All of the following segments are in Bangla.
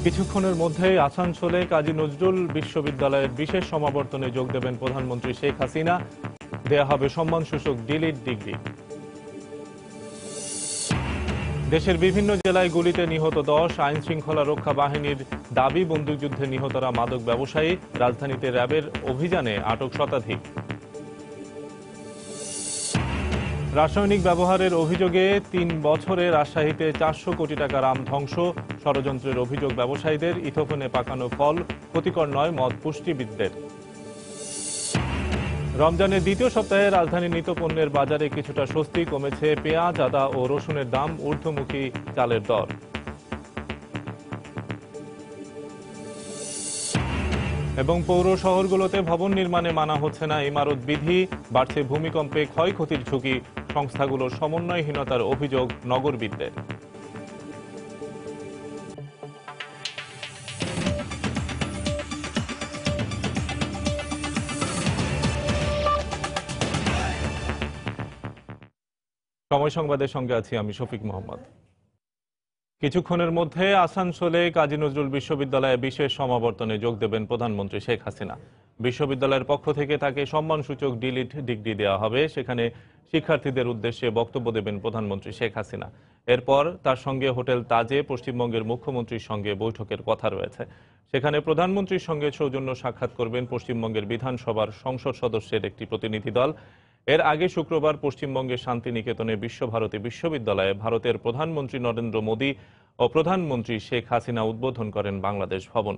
কিছুক্ষণের মধ্যেই আসানসোলে কাজী নজরুল বিশ্ববিদ্যালয়ের বিশেষ সমাবর্তনে যোগ দেবেন প্রধানমন্ত্রী শেখ হাসিনা। দেয়া হবে সম্মানসূচক ডিলিট ডিগ্রি। দেশের বিভিন্ন জেলায় গুলিতে নিহত 10, আইন শৃঙ্খলা রক্ষা বাহিনীর দাবি বন্দুকযুদ্ধে নিহতরা মাদক ব্যবসায়ী। রাজধানীতে র্যাবের অভিযানে আটক শতাধিক। রাসায়নিক ব্যবহারের অভিযোগে 3 বছরে রাজশাহীতে 400 কোটি টাকার আম ধ্বংস। ষড়যন্ত্রের অভিযোগ ব্যবসায়ীদের। ইথোফেনে পাকানো ফল ক্ষতিকর নয়, মত পুষ্টিবিদদের। রমজানের দ্বিতীয় সপ্তাহে রাজধানীর নিত্যপণ্যের বাজারে কিছুটা স্বস্তি। কমেছে পেঁয়াজ, আদা ও রসুনের দাম, ঊর্ধ্বমুখী চালের দর। এবং পৌর শহরগুলোতে ভবন নির্মাণে মানা হচ্ছে না ইমারত বিধি। বাড়ছে ভূমিকম্পে ক্ষয়ক্ষতির ঝুঁকি। সংস্থাগুলোর সমন্বয়হীনতার অভিযোগ নগরবিদদের। সময় সংবাদের সঙ্গে আছি আমি শফিক মোহাম্মদ। কিছুক্ষণের মধ্যে আসানসোলে কাজী নজরুল বিশ্ববিদ্যালয়ে বিশেষ সমাবর্তনে যোগ দেবেন প্রধানমন্ত্রী শেখ হাসিনা। বিশ্ববিদ্যালয়ের পক্ষ থেকে তাকে সম্মানসূচক ডিলিট ডিগ্রি দেওয়া হবে। সেখানে শিক্ষার্থীদের উদ্দেশ্যে বক্তব্য দেবেন প্রধানমন্ত্রী শেখ হাসিনা। এরপর তার সঙ্গে হোটেল তাজে পশ্চিমবঙ্গের মুখ্যমন্ত্রীর সঙ্গে বৈঠকের কথা রয়েছে। সেখানে প্রধানমন্ত্রীর সঙ্গে সৌজন্য সাক্ষাৎ করবেন পশ্চিমবঙ্গের বিধানসভার সংসদ সদস্যের একটি প্রতিনিধি দল। এর আগে শুক্রবার পশ্চিমবঙ্গের শান্তিনিকেতনে বিশ্বভারতী বিশ্ববিদ্যালয়ে ভারতের প্রধানমন্ত্রী নরেন্দ্র মোদী ও প্রধানমন্ত্রী শেখ হাসিনা উদ্বোধন করেন বাংলাদেশ ভবন।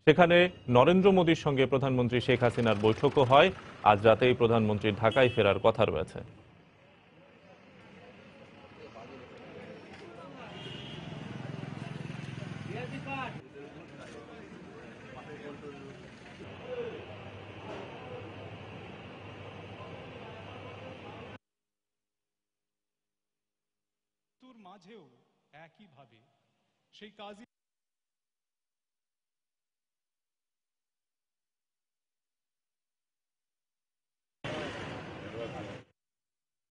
সেখানে নরেন্দ্র মোদীর সঙ্গে প্রধানমন্ত্রী শেখ হাসিনার বৈঠকও হয়। আজ রাতেই প্রধানমন্ত্রীর ঢাকায় ফেরার কথা রয়েছে। মাঝেও একইভাবে সেই কাজই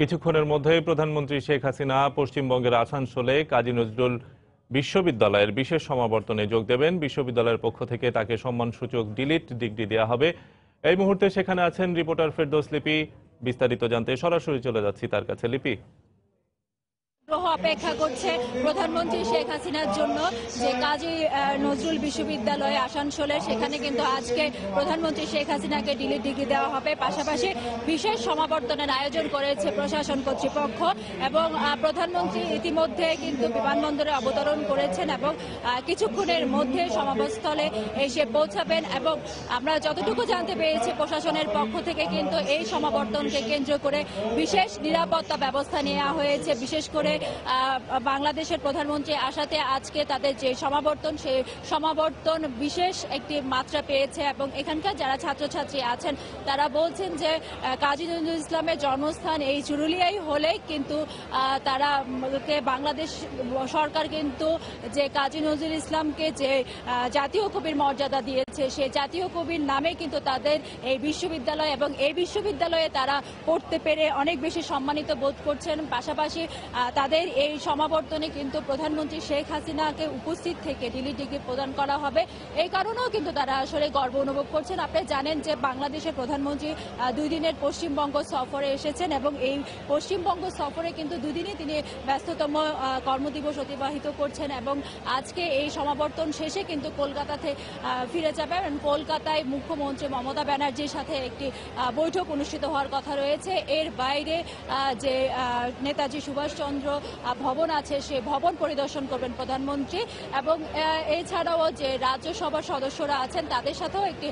কিছুক্ষণের মধ্যেই প্রধানমন্ত্রী শেখ হাসিনা পশ্চিমবঙ্গের আসানসোলে কাজী নজরুল বিশ্ববিদ্যালয়ের বিশেষ সমাবর্তনে যোগ দেবেন। বিশ্ববিদ্যালয়ের পক্ষ থেকে তাকে সম্মানসূচক ডিলিট ডিগ্রি দেওয়া হবে। এই মুহূর্তে সেখানে আছেন রিপোর্টার ফেরদৌস লিপি। বিস্তারিত জানতে সরাসরি চলে যাচ্ছি তার কাছে। লিপি, অপেক্ষা করছে প্রধানমন্ত্রী শেখ হাসিনার জন্য যে কাজী নজরুল বিশ্ববিদ্যালয়ে আসানসোলে, সেখানে কিন্তু আজকে প্রধানমন্ত্রী শেখ হাসিনাকে ডিলিট ডিগ্রি দেওয়া হবে। পাশাপাশি বিশেষ সমাবর্তনের আয়োজন করেছে প্রশাসন কর্তৃপক্ষ এবং প্রধানমন্ত্রী ইতিমধ্যে কিন্তু বিমানবন্দরে অবতরণ করেছেন এবং কিছুক্ষণের মধ্যে সমাবেশস্থলে এসে পৌঁছাবেন। এবং আমরা যতটুকু জানতে পেরেছি প্রশাসনের পক্ষ থেকে কিন্তু এই সমাবর্তনকে কেন্দ্র করে বিশেষ নিরাপত্তা ব্যবস্থা নেওয়া হয়েছে। বিশেষ করে বাংলাদেশের প্রধানমন্ত্রী আসাতে আজকে তাদের যে সমাবর্তন, সেই সমাবর্তন বিশেষ একটি মাত্রা পেয়েছে। এবং এখানকার যারা ছাত্রছাত্রী আছেন তারা বলছেন যে কাজী নজরুল ইসলামের জন্মস্থান এই চুরুলিয়াই হলে কিন্তু তারা বাংলাদেশ সরকার কিন্তু যে কাজী নজরুল ইসলামকে যে জাতীয় কবির মর্যাদা দিয়েছে, সেই জাতীয় কবির নামে কিন্তু তাদের এই বিশ্ববিদ্যালয় এবং এই বিশ্ববিদ্যালয়ে তারা পড়তে পেরে অনেক বেশি সম্মানিত বোধ করছেন। পাশাপাশি তাদের এই সমাবর্তনে কিন্তু প্রধানমন্ত্রী শেখ হাসিনাকে উপস্থিত থেকে ডিলিট ডিগ্রি প্রদান করা হবে। এই কারণেও কিন্তু তারা আসলে গর্ব অনুভব করছেন। আপনি জানেন যে বাংলাদেশের প্রধানমন্ত্রী 2 দিনের পশ্চিমবঙ্গ সফরে এসেছেন এবং এই পশ্চিমবঙ্গ সফরে কিন্তু 2 দিনই তিনি ব্যস্ততম কর্মদিবস অতিবাহিত করছেন এবং আজকে এই সমাবর্তন শেষে কিন্তু কলকাতাতে ফিরে যাবেন। কলকাতায় মুখ্যমন্ত্রী মমতা ব্যানার্জির সাথে একটি বৈঠক অনুষ্ঠিত হওয়ার কথা রয়েছে। এর বাইরে যে নেতাজি সুভাষচন্দ্র ভবন আছে, সেই ভবন পরিদর্শন করবেন প্রধানমন্ত্রী এবং এছাড়াও যে রাজ্যসভার সদস্যরা আছেন তাদের সাথেও একটি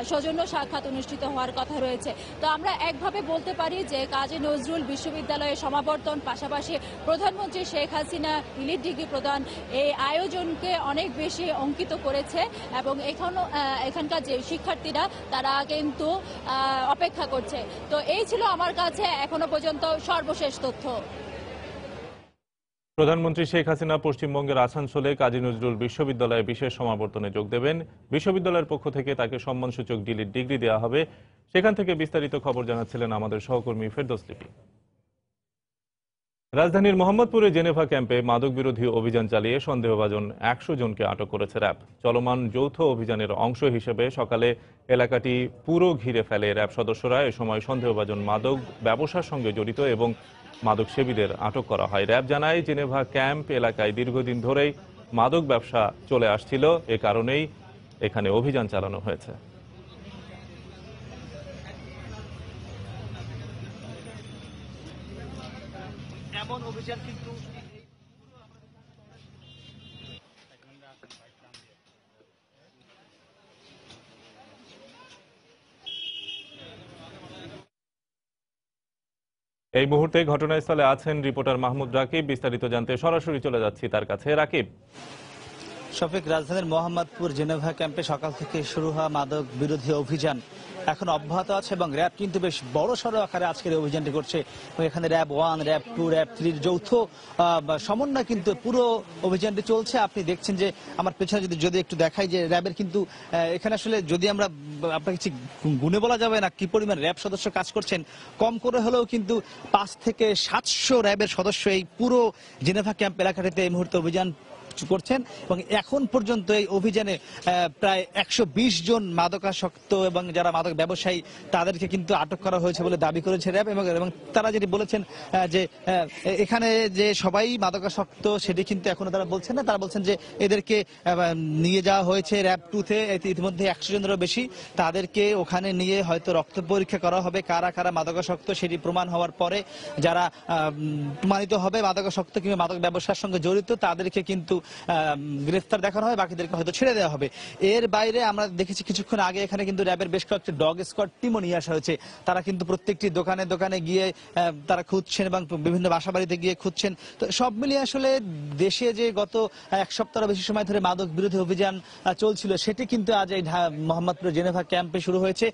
সৌজন্য সাক্ষাৎ অনুষ্ঠিত হওয়ার কথা রয়েছে। তো আমরা একভাবে বলতে পারি যে কাজী নজরুল বিশ্ববিদ্যালয়ের সমাবর্তন পাশাপাশি প্রধানমন্ত্রী শেখ হাসিনা ডিলিট ডিগ্রি প্রদান এই আয়োজনকে অনেক বেশি অঙ্কিত করেছে এবং এখানকার যে শিক্ষার্থীরা তারা কিন্তু অপেক্ষা করছে। তো এই ছিল আমার কাছে এখনো পর্যন্ত সর্বশেষ তথ্য। প্রধানমন্ত্রী শেখ হাসিনা পশ্চিমবঙ্গের আসানসোলে কাজী নজরুল বিশ্ববিদ্যালয়ে বিশেষ সমাবর্তনে যোগ দেবেন। বিশ্ববিদ্যালয়ের পক্ষ থেকে তাকে সম্মানসূচক ডিলিট ডিগ্রি দেওয়া হবে। সেখান থেকে বিস্তারিত খবর জানাচ্ছিলেন আমাদের সহকর্মী ফেরদৌস লিপি। রাজধানীর মোহাম্মদপুরে জেনেভা ক্যাম্পে মাদক বিরোধী অভিযান চালিয়ে সন্দেহভাজন 100 জনকে আটক করেছে র্যাব। চলমান যৌথ অভিযানের অংশ হিসেবে সকালে এলাকাটি পুরো ঘিরে ফেলে র্যাব সদস্যরা। এ সময় সন্দেহভাজন মাদক ব্যবসার সঙ্গে জড়িত এবং মাদক সেবীদের আটক করা হয়। র্যাব জানায়, জেনেভা ক্যাম্প এলাকায় দীর্ঘদিন ধরেই মাদক ব্যবসা চলে আসছিল, এ কারণেই এখানে অভিযান চালানো হয়েছে। এমন অভিযান কিন্তু এই মুহূর্তে ঘটনাস্থলে আছেন রিপোর্টার মাহমুদ রাকিব। বিস্তারিত জানতে সরাসরি চলে যাচ্ছি তার কাছে। রাকিব। শফিক, রাজধানীর মোহাম্মদপুর জেনেভা ক্যাম্পে সকাল থেকে শুরু হওয়া মাদক বিরোধী অভিযান এখন অব্যাহত আছে এবং র্যাব কিন্তু বেশ বড় সড় আকারে আজকের এই অভিযানটি করছে। এখানে র্যাব 1, র্যাব 2, র্যাব 3 যৌথ সমন্বয় কিন্তু পুরো অভিযানটি চলছে। আপনি দেখছেন যে আমার পেছনে যদি একটু দেখাই যে র্যাবের কিন্তু এখানে আসলে যদি আমরা আপনাকে কিছু গুণে বলা যাবে না কি পরিমাণ র্যাব সদস্য কাজ করছেন। কম করে হলেও কিন্তু 5 থেকে 700 র্যাবের সদস্য এই পুরো জেনেভা ক্যাম্প এলাকাটিতে এই মুহূর্তে অভিযান করছেন এবং এখন পর্যন্ত এই অভিযানে প্রায় 120 জন মাদকাসক্ত এবং যারা মাদক ব্যবসায়ী তাদেরকে কিন্তু আটক করা হয়েছে বলে দাবি করেছে র্যাব। এবং তারা যেটি বলেছেন যে এখানে যে সবাই মাদকাসক্ত সেটি কিন্তু এখনো তারা বলছেন না। তারা বলছেন যে এদেরকে নিয়ে যাওয়া হয়েছে র্যাব 2-তে, ইতিমধ্যে 100 জনেরও বেশি। তাদেরকে ওখানে নিয়ে হয়তো রক্ত পরীক্ষা করা হবে, কারা কারা মাদকাসক্ত সেটি প্রমাণ হওয়ার পরে যারা প্রমাণিত হবে মাদকাসক্ত কিংবা মাদক ব্যবসার সঙ্গে জড়িত তাদেরকে কিন্তু গ্রেফতার দেখানো হয়, বাকিদেরকে হয়তো ছেড়ে দেওয়া হবে। এর বাইরে আমরা দেখেছি কিছুক্ষণ আগে এখানে কিন্তু র্যাবের বেশ কয়েকটি ডগ স্কোয়াড টিমও নিয়ে আসা হয়েছে। তারা কিন্তু প্রত্যেকটি দোকানে দোকানে গিয়ে তারা খুঁজছেন এবং বিভিন্ন বাসা বাড়িতে গিয়ে খুঁজছেন। তো সব মিলিয়ে আসলে দেশে যে গত এক সপ্তাহ বেশি সময় ধরে মাদক বিরোধী অভিযান চলছিল সেটি কিন্তু আজ এই মোহাম্মদপুর জেনেভা ক্যাম্পে শুরু হয়েছে।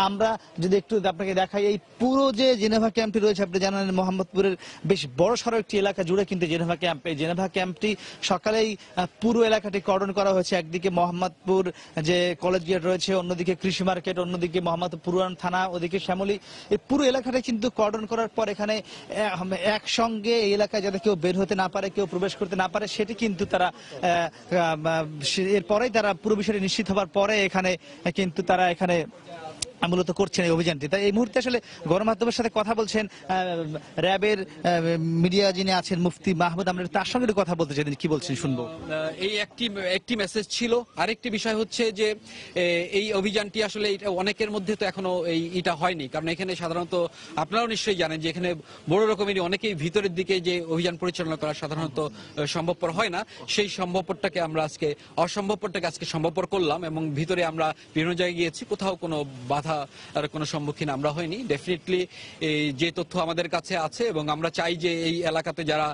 আমরা যদি একটু আপনাকে দেখাই, এই পুরো যে জেনেভা ক্যাম্পটি রয়েছে, আপনি জানেন মোহাম্মদপুরের বেশ বড় সড়ো একটি এলাকা জুড়ে কিন্তু জেনেভা ক্যাম্প। এই জেনেভা ক্যাম্পটি সকালেই পুরো এলাকাটি কর্ডন করা হয়েছে। একদিকে মোহাম্মদপুর যে কলেজ গেট রয়েছে, অন্যদিকে কৃষি মার্কেট, অন্যদিকে মোহাম্মদপুর পুরান থানা, ওদিকে শ্যামলী। এই পুরো এলাকাটা কিন্তু কর্ডন করার পর এখানে একসঙ্গে এই এলাকায় যাতে কেউ বের হতে না পারে, কেউ প্রবেশ করতে না পারে সেটি কিন্তু তারা এরপরেই তারা পুরো বিষয়টি নিশ্চিত হবার পরে এখানে কিন্তু তারা এখানে মূলত করছেন এই অভিযানটি। তাই এই মুহূর্তে আসলে গণমাধ্যমের সাথে কথা বলছেন র্যাবের মিডিয়া যিনি আছেন মুফতি মাহমুদ। আমরা তার সঙ্গে কথা বলতে চাই, কি বলছেন শুনবো। এই একটি মেসেজ ছিল। আরেকটি বিষয় হচ্ছে যে এই অভিযানটি আসলে অনেকের মধ্যে তো এখনো এটা হয়নি, কারণ এখানে সাধারণত আপনারাও নিশ্চয়ই জানেন যে এখানে বড় রকমেরই অনেকেই ভিতরের দিকে যে অভিযান পরিচালনা করা সাধারণত সম্ভবপর হয় না। সেই সম্ভবপরটাকে আমরা আজকে সম্ভবপর করলাম এবং ভিতরে আমরা বিভিন্ন জায়গায় গিয়েছি, কোথাও কোনো বাধা আর কোনো সম্মুখীন আমরা হয়নি। ডেফিনেটলি যে তথ্য আমাদের কাছে আছে এবং আমরা চাই যে এই এলাকাতে যারা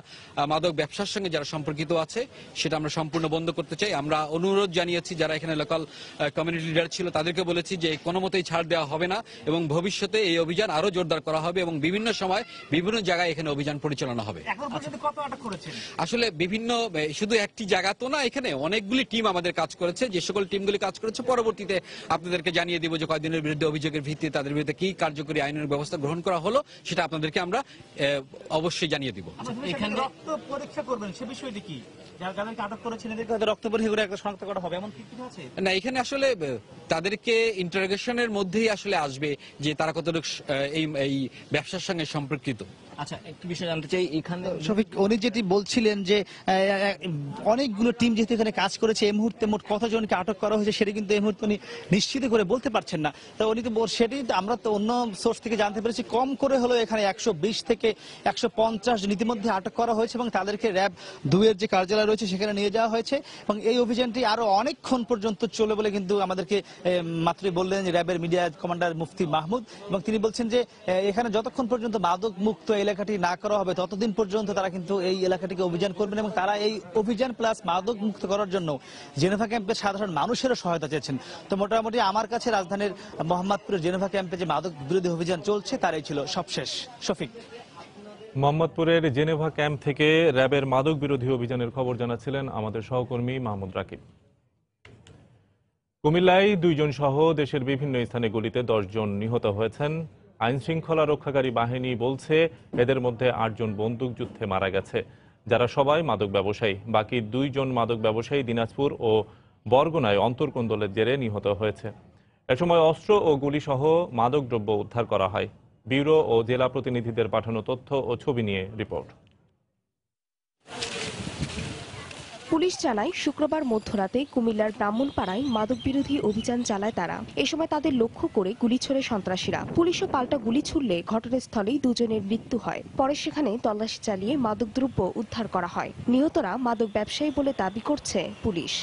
মাদক ব্যবসার সঙ্গে যারা সম্পর্কিত আছে সেটা আমরা সম্পূর্ণ বন্ধ করতে চাই। আমরা অনুরোধ জানিয়েছি যারা এখানে লোকাল কমিউনিটি লিডার ছিল তাদেরকে বলেছি যে কোনো মতেই ছাড় দেওয়া হবে না এবং ভবিষ্যতে এই অভিযান আরো জোরদার করা হবে এবং বিভিন্ন সময় বিভিন্ন জায়গায় এখানে অভিযান পরিচালনা হবে। আসলে বিভিন্ন শুধু একটি জায়গা তো না, এখানে অনেকগুলি টিম আমাদের কাজ করেছে। যে সকল টিমগুলি কাজ করেছে পরবর্তীতে আপনাদেরকে জানিয়ে দিব যে কয়েকদিনের বিরুদ্ধে অভিযোগের ভিত্তিতে তাদের বিরুদ্ধে কি কার্যকরী আইনের ব্যবস্থা গ্রহণ করা হলো সেটা আপনাদেরকে আমরা অবশ্যই জানিয়ে দিব। এখানে রক্ত পরীক্ষা করবেন সে বিষয়টি কি? যাদেরকে আটক করেছেন এদেরকে রক্ত পরীক্ষা করে একটা শনাক্ত করা হবে এমন কি কিছু আছে? না, এখানে আসলে তাদেরকে ইন্টারোগেশনের মধ্যেই আসলে আসবে যে তারা কতটুকু এই ব্যবসার সঙ্গে সম্পর্কিত। আচ্ছা, একটু বিষয় জানতে চাই এখানে শফিক, উনি যেটি বলছিলেন যে অনেকগুলো টিম যেহেতু এখানে কাজ করেছে, এই মুহূর্তে মোট কতজনকে আটক করা হয়েছে সেটা কিন্তু এই মুহূর্তে উনি নিশ্চিত করে বলতে পারছেন না। তো উনি তো সেটি আমরা তো অন্য সোর্স থেকে জানতে পেরেছি কম করে হলো এখানে 120 থেকে 150 জন ইতিমধ্যে আটক করা হয়েছে এবং তাদেরকে র্যাব 2 এর যে কার্যালয় রয়েছে সেখানে নিয়ে যাওয়া হয়েছে এবং এই অভিযানটি আরো অনেকক্ষণ পর্যন্ত চলে বলে কিন্তু আমাদেরকে মাত্রই বললেন র্যাবের মিডিয়া কমান্ডার মুফতি মাহমুদ। এবং তিনি বলছেন যে এখানে যতক্ষণ পর্যন্ত মাদক মুক্ত এলাকাটি না করা হবে ততদিন পর্যন্ত তারা কিন্তু এই এলাকাটিকে অভিযান করবেন এবং তারা এই অভিযান প্লাস মাদক মুক্ত করার জন্য জেনেভা ক্যাম্পের সাধারণ মানুষেরও সহায়তা চেয়েছেন। তো মোটামুটি আমার কাছে রাজধানীর মোহাম্মদপুরের জেনেভা ক্যাম্পে যে মাদক বিরোধী অভিযান চলছে তারাই ছিল সবশেষ। শফিক। মোহাম্মদপুরের জেনেভা ক্যাম্প থেকে র্যাবের মাদক বিরোধী অভিযানের খবর জানাচ্ছিলেন আমাদের সহকর্মী মাহমুদ রাকিব। কুমিল্লায় 2 জন সহ দেশের বিভিন্ন স্থানে গুলিতে 10 জন নিহত হয়েছেন। আইন শৃঙ্খলা রক্ষাকারী বাহিনী বলছে এদের মধ্যে 8 জন বন্দুকযুদ্ধে মারা গেছে, যারা সবাই মাদক ব্যবসায়ী। বাকি 2 জন মাদক ব্যবসায়ী দিনাজপুর ও বরগুনায় অন্তর্কোন্দলের জেরে নিহত হয়েছে। এ সময় অস্ত্র ও গুলিসহ মাদকদ্রব্য উদ্ধার করা হয়। ব্যুরো ও জেলা প্রতিনিধিদের পাঠানো তথ্য ও ছবি নিয়ে রিপোর্ট। পুলিশ জানায় শুক্রবার মধ্যরাতে কুমিল্লার ব্রাহ্মণপাড়ায় মাদক বিরোধী অভিযান চালায় তারা। এ সময় তাদের লক্ষ্য করে গুলি ছোড়ে সন্ত্রাসীরা। পুলিশও পাল্টা গুলি ছুড়লে ঘটনাস্থলেই 2 জনের মৃত্যু হয়। পরে সেখানে তল্লাশি চালিয়ে মাদকদ্রব্য উদ্ধার করা হয়। নিহতরা মাদক ব্যবসায়ী বলে দাবি করছে পুলিশ।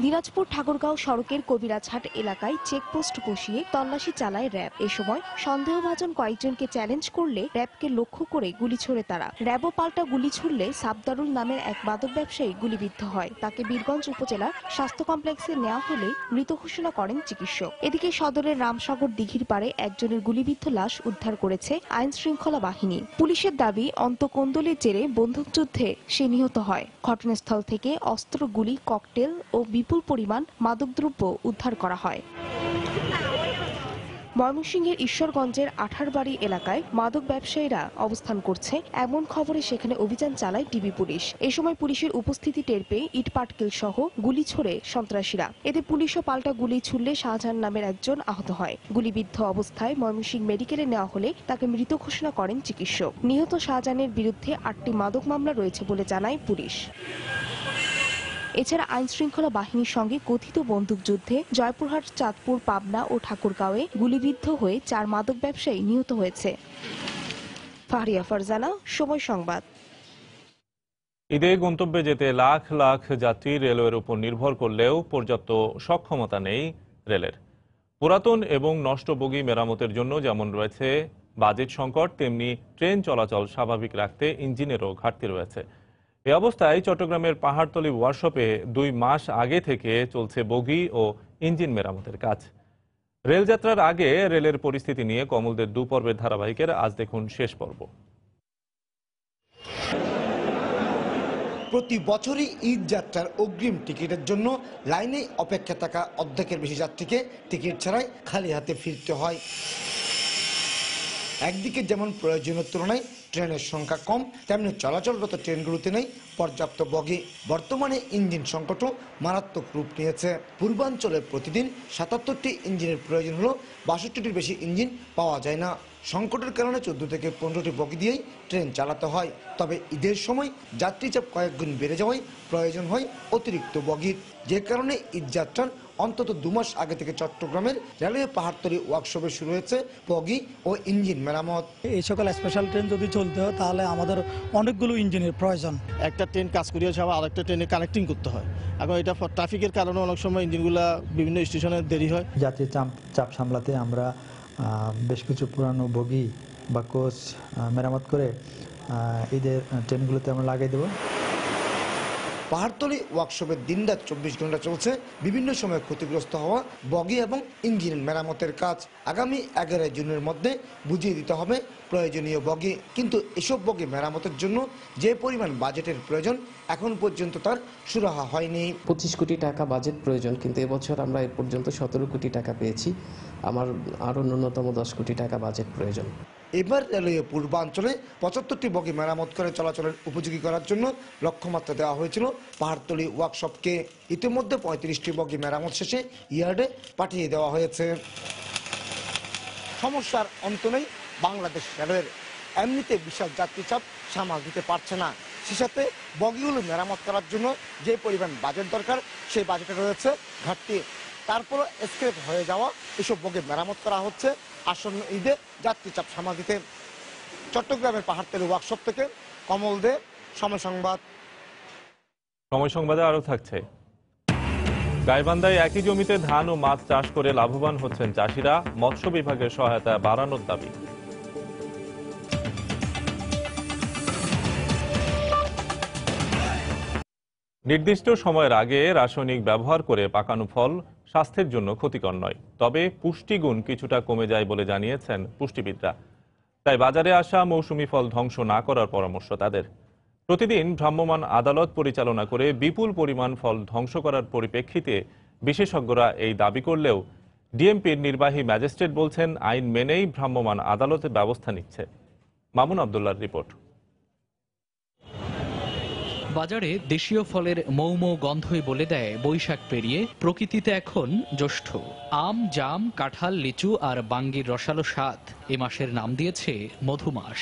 দিনাজপুর ঠাকুরগাঁও সড়কের কবিরাজহাট এলাকায় চেকপোস্ট বসিয়ে তল্লাশি চালায় র্যাব। এ সময় সন্দেহভাজন কয়েকজনকে চ্যালেঞ্জ করলে র্যাবকে লক্ষ্য করে গুলি ছোড়ে তারা। র্যাবও পাল্টা গুলি ছুড়লে সাবদারুল নামের এক মাদক ব্যবসায়ী গুলিবিদ্ধ হয়। তাকে বীরগঞ্জ উপজেলার স্বাস্থ্য কমপ্লেক্সে নেওয়া হলে মৃত ঘোষণা করেন চিকিৎসক। এদিকে সদরের রামসাগর দিঘির পাড়ে একজনের গুলিবিদ্ধ লাশ উদ্ধার করেছে আইন শৃঙ্খলা বাহিনী। পুলিশের দাবি অন্তকোন্দলের জেরে বন্দুকযুদ্ধে সে নিহত হয়। ঘটনাস্থল থেকে অস্ত্র, গুলি, ককটেল ও বিপুল পরিমাণ মাদকদ্রব্য উদ্ধার করা হয়। ময়মনসিংহের ঈশ্বরগঞ্জের আঠারবাড়ি এলাকায় মাদক ব্যবসায়ীরা অবস্থান করছে এমন খবরে সেখানে অভিযান চালায় ডিবি পুলিশ। এ সময় পুলিশের উপস্থিতি টের পেয়ে ইটপাটকেল সহ গুলি ছোড়ে সন্ত্রাসীরা। এতে পুলিশও পাল্টা গুলি ছুড়লে শাহজাহান নামের একজন আহত হয়। গুলিবিদ্ধ অবস্থায় ময়মনসিংহ মেডিকেলে নেওয়া হলে তাকে মৃত ঘোষণা করেন চিকিৎসক। নিহত শাহজাহানের বিরুদ্ধে 8টি মাদক মামলা রয়েছে বলে জানায় পুলিশ। এছাড়া আইন শৃঙ্খলা বাহিনীর সঙ্গে কথিত বন্দুকযুদ্ধে জয়পুরহাট, চাঁদপুর, পাবনা ও ঠাকুরগাঁওয়ে গুলিবিদ্ধ হয়ে 4 মাদক ব্যবসায়ী নিহত হয়েছে। ফাহরিয়া ফারজানা, সময় সংবাদ। ঈদে গন্তব্যে যেতে লাখ লাখ যাত্রী রেলওয়ের উপর নির্ভর করলেও পর্যাপ্ত সক্ষমতা নেই রেলের। পুরাতন এবং নষ্ট বগি মেরামতের জন্য যেমন রয়েছে বাজেট সংকট, তেমনি ট্রেন চলাচল স্বাভাবিক রাখতে ইঞ্জিনেরও ঘাটতি রয়েছে। এ অবস্থায় চট্টগ্রামের পাহাড়তলী ওয়ার্কশপে 2 মাস আগে থেকে চলছে বগি ও ইঞ্জিন মেরামতের কাজ। রেলযাত্রার আগে রেলের পরিস্থিতি নিয়ে কমলদের 2 পর্বের ধারাবাহিকের আজ দেখুন শেষ পর্ব। প্রতি বছরই ঈদ যাত্রার অগ্রিম টিকিটের জন্য লাইনে অপেক্ষা থাকা অর্ধেকের বেশি যাত্রীকে টিকিট ছাড়াই খালি হাতে ফিরতে হয়। একদিকে যেমন প্রয়োজনের তুলনায় ট্রেনের সংখ্যা কম, তেমনি চলাচলরত ট্রেনগুলোতে নেই পর্যাপ্ত বগি। বর্তমানে ইঞ্জিন সংকটও মারাত্মক রূপ নিয়েছে। পূর্বাঞ্চলে প্রতিদিন 77টি ইঞ্জিনের প্রয়োজন হলো 62টির বেশি ইঞ্জিন পাওয়া যায় না। সংকটের কারণে 14 থেকে 15টি বগি দিয়েই ট্রেন চালাতে হয়। তবে ঈদের সময় যাত্রী চাপ কয়েক গুণ বেড়ে যাওয়ায় প্রয়োজন হয় অতিরিক্ত বগির, যে কারণে ঈদ যাত্রার অন্তত 2 মাস আগে থেকে চট্টগ্রামের রেলওয়ে পাহাড়তলী ওয়ার্কশপে শুরু হয়েছে বগি ও ইঞ্জিন মেরামত। এই সকল স্পেশাল ট্রেন যদি চলতে হয় তাহলে আমাদের অনেকগুলো ইঞ্জিনের প্রয়োজন। একটা ট্রেন কাজ করিয়ে যাওয়া আরেকটা ট্রেনে কানেক্টিং করতে হয়। এখন এটা ট্রাফিকের কারণে অনেক সময় ইঞ্জিনগুলো বিভিন্ন স্টেশনে দেরি হয়। যাত্রীর চাপ সামলাতে আমরা বেশ কিছু পুরানো বগি বা কোচ মেরামত করে ঈদের ট্রেনগুলোতে আমরা লাগিয়ে দেবো। পাহাড়তলী ওয়ার্কশপের দিনরাত 24 ঘন্টা চলছে বিভিন্ন সময় ক্ষতিগ্রস্ত হওয়া বগি এবং ইঞ্জিন মেরামতের কাজ। আগামী 11 জুনের মধ্যে বুঝিয়ে দিতে হবে প্রয়োজনীয় বগি। কিন্তু এসব বগি মেরামতের জন্য যে পরিমাণ বাজেটের প্রয়োজন এখন পর্যন্ত তার সুরাহা হয়নি। 25 কোটি টাকা বাজেট প্রয়োজন, কিন্তু এবছর আমরা এ পর্যন্ত 17 কোটি টাকা পেয়েছি। আমার আরও ন্যূনতম 10 কোটি টাকা বাজেট প্রয়োজন। এবার রেলওয়ে পূর্বাঞ্চলে 75টি বগি মেরামত করে চলাচলের উপযোগী করার জন্য লক্ষ্যমাত্রা দেওয়া হয়েছিল পাহাড়তলী ওয়ার্কশপকে। ইতিমধ্যে 35টি বগি মেরামত শেষে ইয়ার্ডে পাঠিয়ে দেওয়া হয়েছে। সমস্যার অন্ত নেই বাংলাদেশ রেলওয়ের। এমনিতে বিশাল যাত্রী চাপ সামাল দিতে পারছে না, সে সাথে বগিগুলো মেরামত করার জন্য যে পরিমাণ বাজেট দরকার সেই বাজেটে রয়েছে ঘাটতি। তারপরও স্ক্র্যাপ হয়ে যাওয়া এসব বগি মেরামত করা হচ্ছে আসন্ন ঈদে যাত্রী চাপ সামাল দিতে। চট্টগ্রামের পাহাড়তলী ওয়ার্কশপ থেকে কমল দে, সময় সংবাদ। সময় সংবাদে আরও থাকছে, গাইবান্ধায় একই জমিতে ধান ও মাছ চাষ করে লাভবান হচ্ছেন চাষিরা। মৎস্য বিভাগের সহায়তা বাড়ানোর দাবি। নির্দিষ্ট সময়ের আগে রাসায়নিক ব্যবহার করে পাকানো ফল স্বাস্থ্যের জন্য ক্ষতিকর নয়, তবে পুষ্টিগুণ কিছুটা কমে যায় বলে জানিয়েছেন পুষ্টিবিদরা। তাই বাজারে আসা মৌসুমি ফল ধ্বংস না করার পরামর্শ তাদের। প্রতিদিন ভ্রাম্যমাণ আদালত পরিচালনা করে বিপুল পরিমাণ ফল ধ্বংস করার পরিপ্রেক্ষিতে বিশেষজ্ঞরা এই দাবি করলেও ডিএমপির নির্বাহী ম্যাজিস্ট্রেট বলছেন আইন মেনেই ভ্রাম্যমাণ আদালতে ব্যবস্থা নিচ্ছে। মামুন আব্দুল্লাহর রিপোর্ট। বাজারে দেশীয় ফলের মৌ মৌ গন্ধই বলে দেয় বৈশাখ পেরিয়ে প্রকৃতিতে এখন জ্যৈষ্ঠ। আম, জাম, কাঁঠাল, লিচু আর বাঙ্গির রসালো স্বাদ এ মাসের নাম দিয়েছে মধুমাস।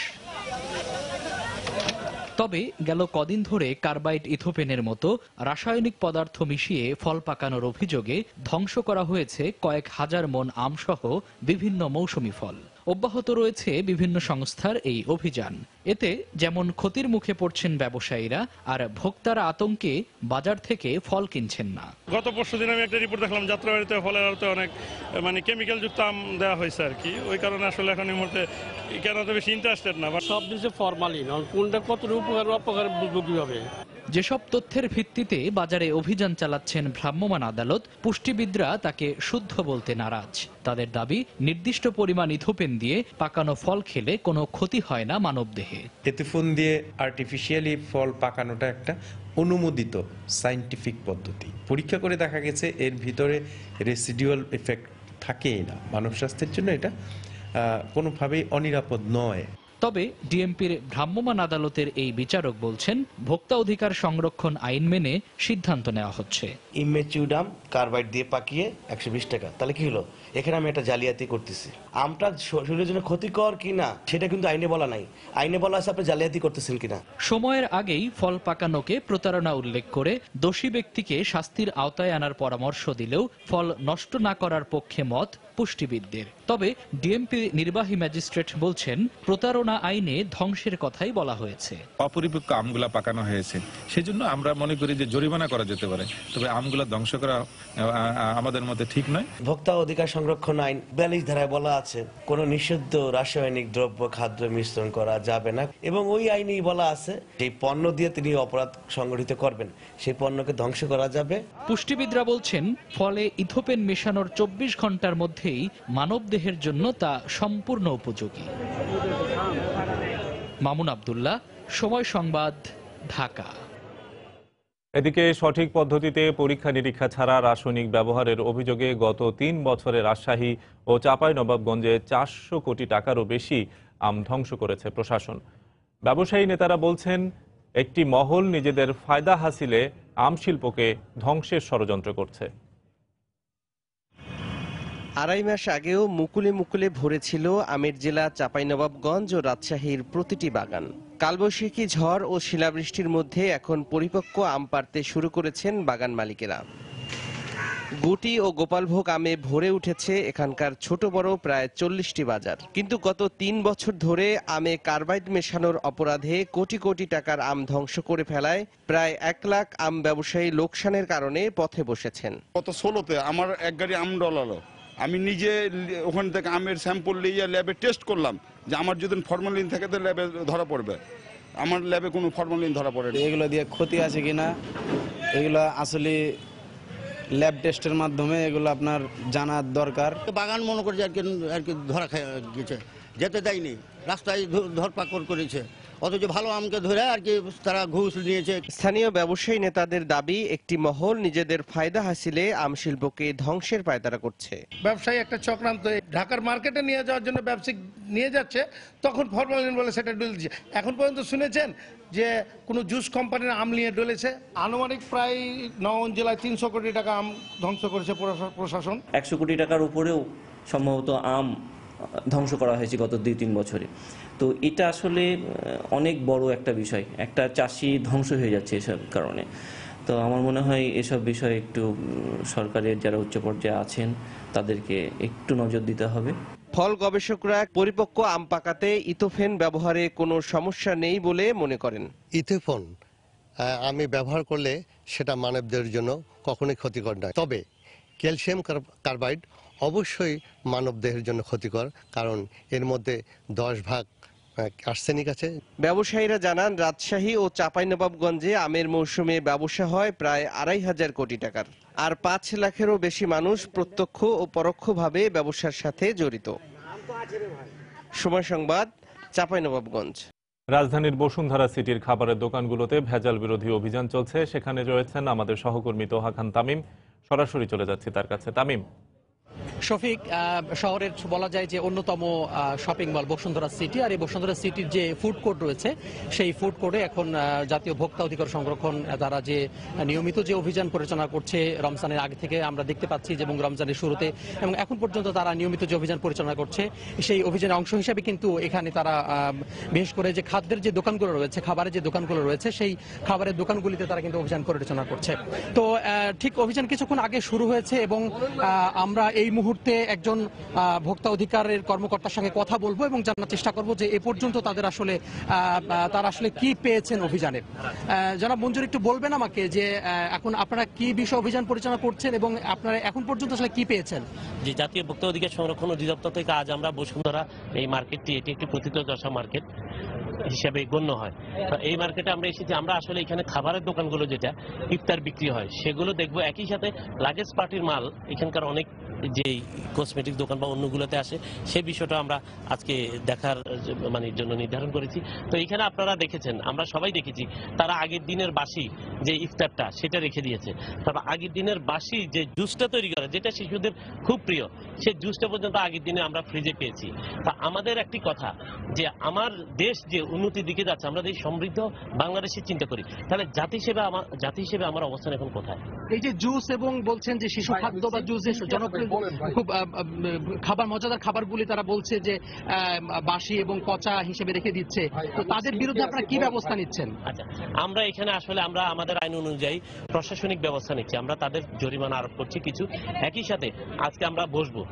তবে গেল কদিন ধরে কার্বাইড, ইথোপেনের মতো রাসায়নিক পদার্থ মিশিয়ে ফল পাকানোর অভিযোগে ধ্বংস করা হয়েছে কয়েক হাজার মন আমসহ বিভিন্ন মৌসুমি ফল। অব্যাহত রয়েছে বিভিন্ন সংস্থার এই অভিযান। এতে যেমন ক্ষতির মুখে পড়ছেন ব্যবসায়ীরা, আর ভোক্তারা আতঙ্কে বাজার থেকে ফল কিনছেন না। গত পরশুদিন আমি একটা রিপোর্ট দেখলাম যাত্রাবাড়িতে ফলের আড়তে অনেক কেমিক্যাল যুক্ত আম দেওয়া হয়েছে আর কি। ওই কারণে আসলে এখন এই মুহূর্তে কেন তো বেশি ইন্টারেস্টেড না। সব দিচ্ছে ফরমালিন, কোনটা কত উপকার অপকার বুঝবো কিভাবে? যেসব তথ্যের ভিত্তিতে বাজারে অভিযান চালাচ্ছেন ভ্রাম্যমাণ আদালত, পুষ্টিবিদরা তাকে শুদ্ধ বলতে নারাজ। তাদের দাবি, নির্দিষ্ট পরিমাণ ইথোপেন দিয়ে পাকানো ফল খেলে কোনো ক্ষতি হয় না মানবদেহে। ইথোপেন দিয়ে আর্টিফিশিয়ালি ফল পাকানোটা একটা অনুমোদিত সায়েন্টিফিক পদ্ধতি। পরীক্ষা করে দেখা গেছে এর ভিতরে রেসিডুয়াল এফেক্ট থাকেই না। মানব স্বাস্থ্যের জন্য এটা কোনোভাবেই অনিরাপদ নয়। তবে ডিএমপির ভ্রাম্যমাণ আদালতের এই বিচারক বলছেন, ভোক্তা অধিকার সংরক্ষণ আইন মেনে সিদ্ধান্ত নেওয়া হচ্ছে। ইমেচিউড আম কার্বাইড দিয়ে পাকিয়ে 120 টাকা, তাহলে কি হলো? এখানে আমি একটা জালিয়াতি করতেছি। আমটা শরীরের জন্য ক্ষতিকর কিনা সেটা কিন্তু আইনে বলা নাই। আইনে বলা আছে আপনি জালিয়াতি করতেছেন কিনা। সময়ের আগেই ফল পাকানোকে প্রতারণা উল্লেখ করে দোষী ব্যক্তিকে শাস্তির আওতায় আনার পরামর্শ দিলেও ফল নষ্ট না করার পক্ষে মত পুষ্টিবিদদের। তবে ডিএমপি নির্বাহী ম্যাজিস্ট্রেট বলছেন, প্রতারণা আইনে ধ্বংসের কথাই বলা হয়েছে। অপরিপক্ক আমগুলা পাকানো হয়েছে, সেজন্য আমরা মনে করি যে জরিমানা করা যেতে পারে, তবে আমগুলা ধ্বংস করা আমাদের মতে ঠিক নয়। ভোক্তা অধিকার সংরক্ষণ আইন 42 ধারায় বলা আছে কোন নিষিদ্ধ রাসায়নিক দ্রব্য খাদ্য মিশ্রণ করা যাবে না, এবং ওই আইনেই বলা আছে সেই পণ্য দিয়ে তিনি অপরাধ সংগঠিত করবেন, সেই পণ্যকে ধ্বংস করা যাবে। পুষ্টিবিদরা বলছেন, ফলে ইথোপেন মেশানোর 24 ঘন্টার মধ্যেই মানবদেহের জন্য তা সম্পূর্ণ উপযোগী। মামুন আব্দুল্লাহ, সময় সংবাদ, ঢাকা। এদিকে সঠিক পদ্ধতিতে পরীক্ষা নিরীক্ষা ছাড়া রাসায়নিক ব্যবহারের অভিযোগে গত 3 বছরে রাজশাহী ও চাঁপাইনবাবগঞ্জে 400 কোটি টাকারও বেশি আম ধ্বংস করেছে প্রশাসন। ব্যবসায়ী নেতারা বলছেন, একটি মহল নিজেদের ফায়দা হাসিলে আম শিল্পকে ধ্বংসের ষড়যন্ত্র করছে। আড়াই মাস আগেও মুকুলে মুকুলে ভরেছিল আমের জেলা চাঁপাইনবাবগঞ্জ ও রাজশাহীর প্রতিটি বাগান। কালবৈশাখী ঝড় ও শিলাবৃষ্টির মধ্যে এখন পরিপক্ক আম পাড়তে শুরু করেছেন বাগান মালিকেরা। গুটি ও গোপালভোগ আমে ভরে উঠেছে এখানকার ছোট বড় প্রায় 40টি বাজার। কিন্তু গত 3 বছর ধরে আমে কার্বাইড মেশানোর অপরাধে কোটি কোটি টাকার আম ধ্বংস করে ফেলায় প্রায় 1 লাখ আম ব্যবসায়ী লোকসানের কারণে পথে বসেছেন। গত 16-তে আমার এক গাড়ি আম ডলালো। আমি নিজে ওখান থেকে আমের স্যাম্পল নিয়ে ল্যাবে টেস্ট করলাম যে আমার যদি ফরমালিন থাকে তো ল্যাবে ধরা পড়বে। আমার ল্যাবে কোনো ফরমালিন ধরা পড়ে না। এগুলো দিয়ে ক্ষতি আছে কিনা এগুলো আসলে ল্যাব টেস্টের মাধ্যমে এগুলো আপনার জানার দরকার। বাগান মনে করে আর কি ধরা গেছে, যেতে দেয়নি, রাস্তায় ধরপাকড় করেছে, অথচ ভালো আমকে ধরে আর কি তারা ঘুষ নিয়েছে। স্থানীয় ব্যবসায়ী নেতাদের দাবি, একটি মহল নিজেদের ফায়দা হাসিলে আম শিল্পকে ধ্বংসের পায়তারা করছে। ব্যবসায়ী একটা চক্রান্ত, ঢাকার মার্কেটে নিয়ে যাওয়ার জন্য ব্যবসায়িক নিয়ে যাচ্ছে, তখন ফরমালিন বলে সেটা ডলেছে। এখন পর্যন্ত শুনেছেন যে কোনো জুস কোম্পানির আম নিয়ে ডলেছে। আনুমানিক প্রায় 9 জেলায় 300 কোটি টাকা আম ধ্বংস করেছে প্রশাসন। 100 কোটি টাকার উপরেও সম্ভবত আম ধ্বংস করা হয়েছে গত 2-3 বছরে। তো এটা আসলে অনেক বড় একটা বিষয়, একটা চাষি ধ্বংস হয়ে যাচ্ছে এসব কারণে। তো আমার মনে হয় এসব বিষয়ে একটু সরকারের যারা উচ্চ পর্যায়ে আছেন তাদেরকে একটু নজর দিতে হবে। ফল গবেষকরা পরিপক্ক আম পাকাতে ইথোফেন ব্যবহারে কোনো সমস্যা নেই বলে মনে করেন। ইথোফেন আমি ব্যবহার করলে সেটা মানবদের জন্য কখনোই ক্ষতিকর নয়, তবে ক্যালসিয়াম কার্বাইড অবশ্যই মানবদেহের জন্য ক্ষতিকর, কারণ এর মধ্যে 10 ভাগ আর্সেনিক আছে। ব্যবসায়ীরা জানান, রাজশাহী ও চাঁপাইনবাবগঞ্জে আমের মৌসুমে ব্যবসা হয় প্রায় 2,500 কোটি টাকার, আর 5 লাখেরও বেশি মানুষ প্রত্যক্ষ ও পরোক্ষভাবে ব্যবসার সাথে জড়িত। সময় সংবাদ, চাঁপাইনবাবগঞ্জ। রাজধানীর বসুন্ধরা সিটির খাবারের দোকানগুলোতে ভেজাল বিরোধী অভিযান চলছে। সেখানে রয়েছেন আমাদের সহকর্মী তোহা খান তামিম। সরাসরি চলে যাচ্ছি তার কাছে। তামিম। শফিক, শহরের বলা যায় যে অন্যতম শপিং মল বসুন্ধরা সিটি, আর এই বসুন্ধরা সিটির যে ফুড কোর্ট রয়েছে সেই ফুড কোর্টে এখন জাতীয় ভোক্তা অধিকার সংরক্ষণ তারা যে নিয়মিত যে অভিযান পরিচালনা করছে রমজানের আগে থেকে আমরা দেখতে পাচ্ছি, এবং রমজানের শুরুতে এবং এখন পর্যন্ত তারা নিয়মিত যে অভিযান পরিচালনা করছে সেই অভিযানের অংশ হিসেবে কিন্তু এখানে তারা বিশেষ করে যে খাদ্যের যে দোকানগুলো রয়েছে, খাবারের যে দোকানগুলো রয়েছে, সেই খাবারের দোকানগুলিতে তারা কিন্তু অভিযান পরিচালনা করছে। তো ঠিক অভিযান কিছুক্ষণ আগে শুরু হয়েছে এবং আমরা এই মুহূর্তে একজন ভোক্তা অধিকারের কর্মকর্তার সঙ্গে কথা বলবো এবং জানার চেষ্টা করব যে এ পর্যন্ত তারা আসলে কি পেয়েছেন অভিযানে। জনাব মঞ্জুর, একটু বলবেন আমাকে যে এখন আপনারা কি বিষয় অভিযান পরিচালনা করছেন এবং আপনারা এখন পর্যন্ত আসলে কি পেয়েছেন? যে জাতীয় ভোক্তা অধিকার সংরক্ষণ অধিদপ্তর থেকে আজ আমরা বসুন্ধরা এই মার্কেটটি, এটি একটি প্রথিতযশা মার্কেট হিসেবে গণ্য হয়। তো এই মার্কেটে আমরা এসেছি, আমরা আসলে এখানে খাবারের দোকানগুলো যেটা ইফতার বিক্রি হয় সেগুলো দেখবো, একই সাথে লাগেজ পার্টির মাল এখানকার অনেক যে কসমেটিক দোকান বা অন্যগুলোতে আসে সেই বিষয়টা আমরা আজকে দেখার জন্য নির্ধারণ করেছি। তো এখানে আপনারা দেখেছেন, আমরা সবাই দেখেছি, তারা আগের দিনের বাসি যে ইফতারটা সেটা রেখে দিয়েছে। তারপর আগের দিনের বাসি যে জুসটা তৈরি করে, যেটা শিশুদের খুব প্রিয়, সেই জুসটা পর্যন্ত আগের দিনে আমরা ফ্রিজে পেয়েছি। তা আমাদের একটি কথা যে আমার দেশ যে উন্নতির দিকে যাচ্ছে, আমরা এই সমৃদ্ধ বাংলাদেশের চিন্তা করি, তাহলে জাতি হিসেবে আমার অবস্থান এখন কোথায়? এই যে জুস এবং বলছেন যে শিশু খাদ্য বা জুস যে জনপ্রিয় খুব খাবার, মজাদার খাবারগুলি তারা বলছে যে বাসি এবং পচা হিসেবে রেখে দিচ্ছে, তো তাদের বিরুদ্ধে আপনারা কি ব্যবস্থা নিচ্ছেন? আচ্ছা, আমরা এখানে আসলে আমরা আমাদের আইন অনুযায়ী প্রশাসনিক ব্যবস্থা নিচ্ছি, আমরা তাদের জরিমানা আরোপ করছি কিছু। একই সাথে আজকে আমরা বসবো,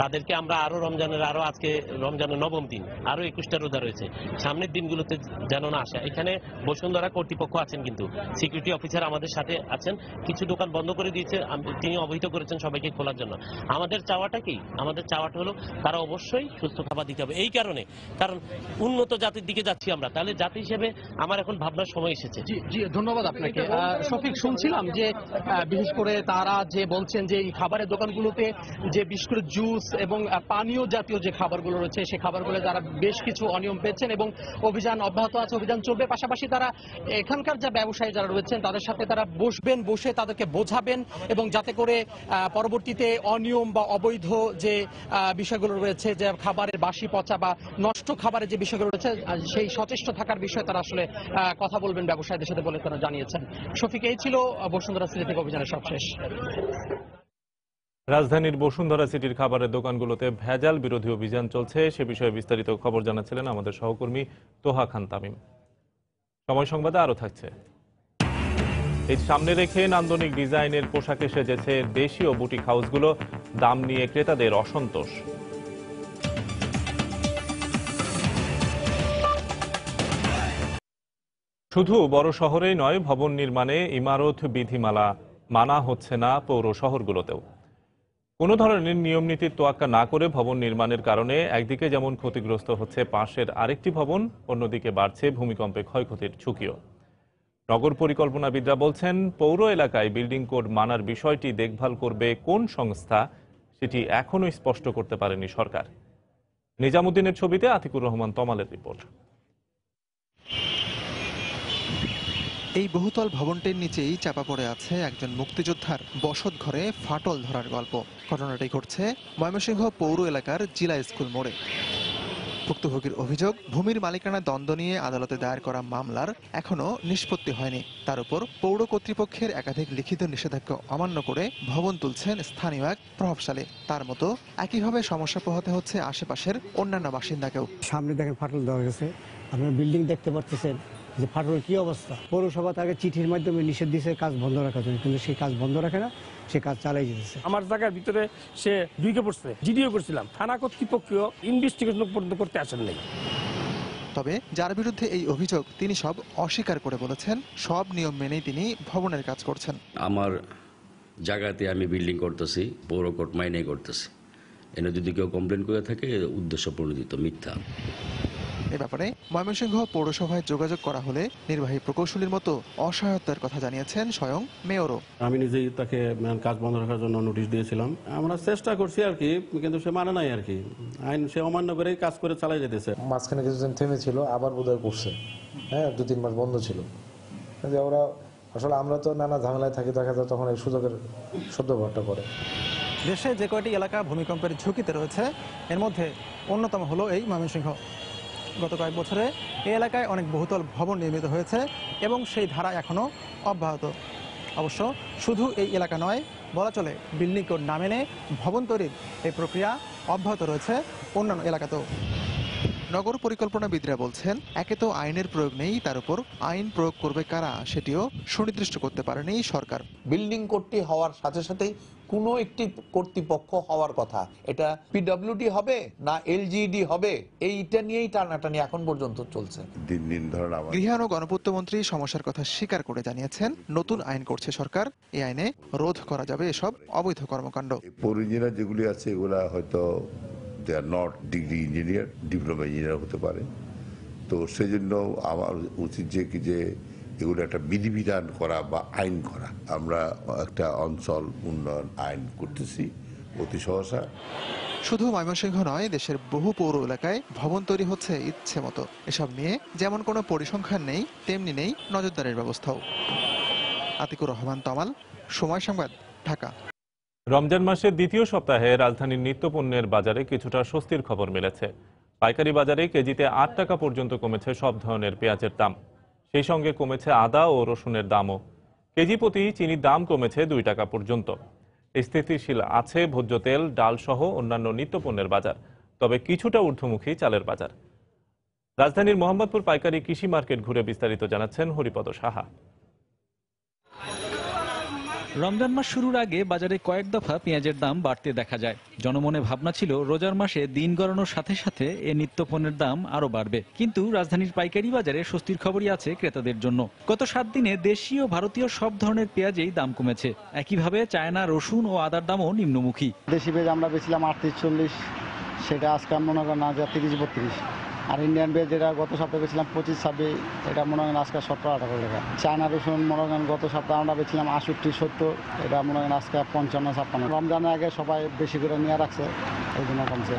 তাদেরকে আমরা আরো আজকে রমজানের 9ম দিন, আরো 21টা রোজা রয়েছে, সামনের দিনগুলোতে যেন না আসে। এখানে বসুন্ধরা কর্তৃপক্ষ আছেন, কিন্তু সিকিউরিটি অফিসার আমাদের সাথে আছেন, কিছু দোকান বন্ধ করে দিয়েছে, তিনি অবহিত করেছেন সবাইকে খোলার জন্য। আমাদের চাওয়াটা কি? আমাদের চাওয়াটা হলো তারা অবশ্যই সুস্থ খাবার দিতে হবে, এই কারণে কারণ উন্নত জাতির দিকে যাচ্ছি আমরা, তাহলে জাতি হিসেবে আমার এখন ভাবনার সময় এসেছে। জি, ধন্যবাদ আপনাকে। শফিক, শুনছিলাম যে বিশেষ করে তারা যে বলছেন যে এই খাবারের দোকানগুলোতে যে বিশেষ করে জুস এবং পানীয় জাতীয় যে খাবারগুলো রয়েছে সেই খাবারগুলো তারা বেশ কিছু অনিয়ম পেয়েছেন এবং অভিযান অব্যাহত আছে, অভিযান চলবে। পাশাপাশি তারা এখানকার যে ব্যবসায়ী যারা রয়েছেন তাদের সাথে তারা বসবেন, বসে তাদেরকে বোঝাবেন এবং যাতে করে পরবর্তীতে অনিয়ম বা অবৈধ যে বিষয়গুলো রয়েছে, যে খাবারের বাসি পচা বা নষ্ট খাবারের যে বিষয়গুলো রয়েছে, সেই সচেষ্ট থাকার বিষয়ে তারা আসলে কথা বলবেন ব্যবসায়ীদের সাথে বলে তারা জানিয়েছেন। শফিক, এই ছিল বসুন্ধরা সিটি থেকে অভিযানের সবশেষ। রাজধানীর বসুন্ধরা সিটির খাবারের দোকানগুলোতে ভেজাল বিরোধী অভিযান চলছে, সে বিষয়ে বিস্তারিত খবর জানাচ্ছিলেন আমাদের সহকর্মী তোহা খান তামিম। সময় সংবাদে আরো থাকছে। এই সামনে রেখে নান্দনিক ডিজাইনের পোশাকে সেজেছে দেশীয় বুটিক হাউসগুলো, দাম নিয়ে ক্রেতাদের অসন্তোষ। শুধু বড় শহরেই নয়, ভবন নির্মাণে ইমারত বিধিমালা মানা হচ্ছে না পৌর শহরগুলোতেও। কোনো ধরনের নিয়ম নীতির তোয়াক্কা না করে ভবন নির্মাণের কারণে একদিকে যেমন ক্ষতিগ্রস্ত হচ্ছে পাশের আরেকটি ভবন, অন্যদিকে বাড়ছে ভূমিকম্পে ক্ষয়ক্ষতির ঝুঁকিও। নগর পরিকল্পনাবিদরা বলছেন, পৌর এলাকায় বিল্ডিং কোড মানার বিষয়টি দেখভাল করবে কোন সংস্থা, সেটি এখনো স্পষ্ট করতে পারেনি সরকার। নিজামুদ্দিনের ছবিতে আতিকুর রহমান তমালের রিপোর্ট। এই বহুতল ভবনটির নিচেই চাপা পড়ে আছে একজন মুক্তিযোদ্ধার বসত ঘরে ফাটল ধরার গল্প। ঘটনাটি ঘটছে ময়মনসিংহ পৌর এলাকার জিলা স্কুল মোড়ে। ভুক্তভোগীর অভিযোগ, ভূমির মালিকানা দ্বন্দ্ব নিয়ে আদালতে দায়ের করা মামলার এখনো নিষ্পত্তি হয়নি। তার উপর পৌর কর্তৃপক্ষের একাধিক লিখিত নিষেধাজ্ঞা অমান্য করে ভবন তুলছেন স্থানীয় এক প্রভাবশালী। তার মতো একইভাবে সমস্যা পোহাতে হচ্ছে আশেপাশের অন্যান্য বাসিন্দাকেও। সামনে দেখেন ফাটল দেওয়া গেছে, আপনার বিল্ডিং দেখতে পাচ্ছেন যে ফাটলের কি অবস্থা। পৌরসভা তাকে চিঠির মাধ্যমে নিষেধ দিয়েছে কাজ বন্ধ রাখার জন্য, কিন্তু সেই কাজ বন্ধ রাখে না, সে কাজ চালাই যেতেছে। আমার জায়গার ভিতরে সে ঢুকে পড়ছে, জিডিও করছিলাম, থানা কর্তৃপক্ষ ইনভেস্টিগেশন পর্যন্ত করতে আসেন নাই। তবে যার বিরুদ্ধে এই অভিযোগ তিনি সব অস্বীকার করে বলেছেন, সব নিয়ম মেনেই তিনি ভবনের কাজ করছেন। আমার জায়গাতে আমি বিল্ডিং করতেছি, পৌর কোর্ট মাইনে করতেছি, এনে যদি কেউ কমপ্লেন করে থাকে উদ্দেশ্য প্রণোদিত মিথ্যা। এ ব্যাপারে ময়মনসিংহ পৌরসভায় যোগাযোগ করা হলে নির্বাহী প্রকৌশলীর মতো অসহায়তার কথা জানিয়েছেন স্বয়ং মেয়রও। আমি নিজেই তাকে কাজ বন্ধ রাখার জন্য নোটিশ দিয়েছিলাম, আমরা চেষ্টা করছি আর কি, কিন্তু সে মানে নাই আর কি, আইন সে অমান্য করে কাজ করে চালাই যেতেছে। মাঝখানে কিছুদিন থেমেছিল, আবার বোধহয় করছে, হ্যাঁ 2-3 মাস বন্ধ ছিল। ওরা আসলে আমরা তো নানা ঝামেলায় থাকি, দেখা যায় তখন এই সুযোগের সদ্ব্যবহারটা করে। দেশে যে কয়টি এলাকা ভূমিকম্পের ঝুঁকিতে রয়েছে এর মধ্যে অন্যতম হলো এই ময়মনসিংহ। গত কয়েক বছরে এই এলাকায় অনেক বহুতল ভবন নির্মিত হয়েছে এবং সেই ধারা এখনও অব্যাহত। অবশ্য শুধু এই এলাকা নয়, বলা চলে বিল্ডিং কোড না মেনে ভবন তৈরির এই প্রক্রিয়া অব্যাহত রয়েছে অন্যান্য এলাকাতেও। নগর পরিকল্পনাবিদরা বলছেন, একে তো আইনের প্রয়োগ নেই, তার উপর আইন প্রয়োগ করবে কারা সেটিও সুনির্দিষ্ট করতে পারেনি সরকার। বিল্ডিং কোডটি হওয়ার সাথে সাথেই কোনো একটি কর্তৃপক্ষ হওয়ার কথা, এটা পিডব্লিউডি হবে না এলজিইডি হবে, এইটা নিয়েই টানাটানি এখন পর্যন্ত চলছে। দিন দিন ধরেন গৃহায়ন ও গণপূর্ত মন্ত্রী সমস্যার কথা স্বীকার করে জানিয়েছেন, নতুন আইন করছে সরকার, এই আইনে রোধ করা যাবে এসব অবৈধ কর্মকাণ্ড। পৌর ইঞ্জিনিয়ার যেগুলি আছে এগুলা হয়তো they are not degree engineer, diploma engineer হতে পারে। তো সেই জন্য আমার উচিত যে এগুলো একটা বিধিবিধান করা বা আইন করা। আমরা একটা অঞ্চল উন্নয়ন আইন করতেছি অতি সহসা। শুধু ময়মনসিংহ নয়, দেশের বহু পৌর এলাকায় ভবন তৈরি হচ্ছে ইচ্ছে মতো। এসব নিয়ে যেমন কোনো পরিসংখ্যান নেই, তেমনি নেই নজরদারির ব্যবস্থাও। আতিকুর রহমান তমাল, সময় সংবাদ, ঢাকা। রমজান মাসের দ্বিতীয় সপ্তাহে রাজধানীর নিত্যপণ্যের বাজারে কিছুটা স্বস্তির খবর মিলেছে। পাইকারি বাজারে কেজিতে 8 টাকা পর্যন্ত কমেছে সব ধরনের পেঁয়াজের দাম। সেই সঙ্গে কমেছে আদা ও রসুনের দামও। কেজি প্রতি চিনির দাম কমেছে 2 টাকা পর্যন্ত। স্থিতিশীল আছে ভোজ্য তেল, ডাল সহ অন্যান্য নিত্যপণ্যের বাজার, তবে কিছুটা ঊর্ধ্বমুখী চালের বাজার। রাজধানীর মোহাম্মদপুর পাইকারি কৃষি মার্কেট ঘুরে বিস্তারিত জানাচ্ছেন হরিপদ সাহা। রমজান মাস শুরুর আগে বাজারে কয়েক দফা পেঁয়াজের দাম বাড়তে দেখা যায়। জনমনে ভাবনা ছিল রোজার মাসে দিন গড়ানোর সাথে সাথে এ নিত্যপণ্যের দাম আরো বাড়বে, কিন্তু রাজধানীর পাইকারি বাজারে স্বস্তির খবরই আছে ক্রেতাদের জন্য। গত 7 দিনে দেশীয় ও ভারতীয় সব ধরনের পেঁয়াজেই দাম কমেছে। একইভাবে চায়না রসুন ও আদার দামও নিম্নমুখী। দেশি পেঁয়াজ আমরা বেছিলাম 38-40, সেটা আজকে মনে করেন না 30-32। আর ইন্ডিয়ান পেঁয়াজ যেটা গত সপ্তাহে বেছিলাম 25-26, এটা মনে করেন আজকে 17-18 টাকা। চায়না রসুন মনে করেন গত সপ্তাহে আমরা বেছিলাম 68-70, এটা মনে করেন আজকে 55-56। রমজানের আগে সবাই বেশি করে নিয়ে রাখছে, এই জন্য কমছে।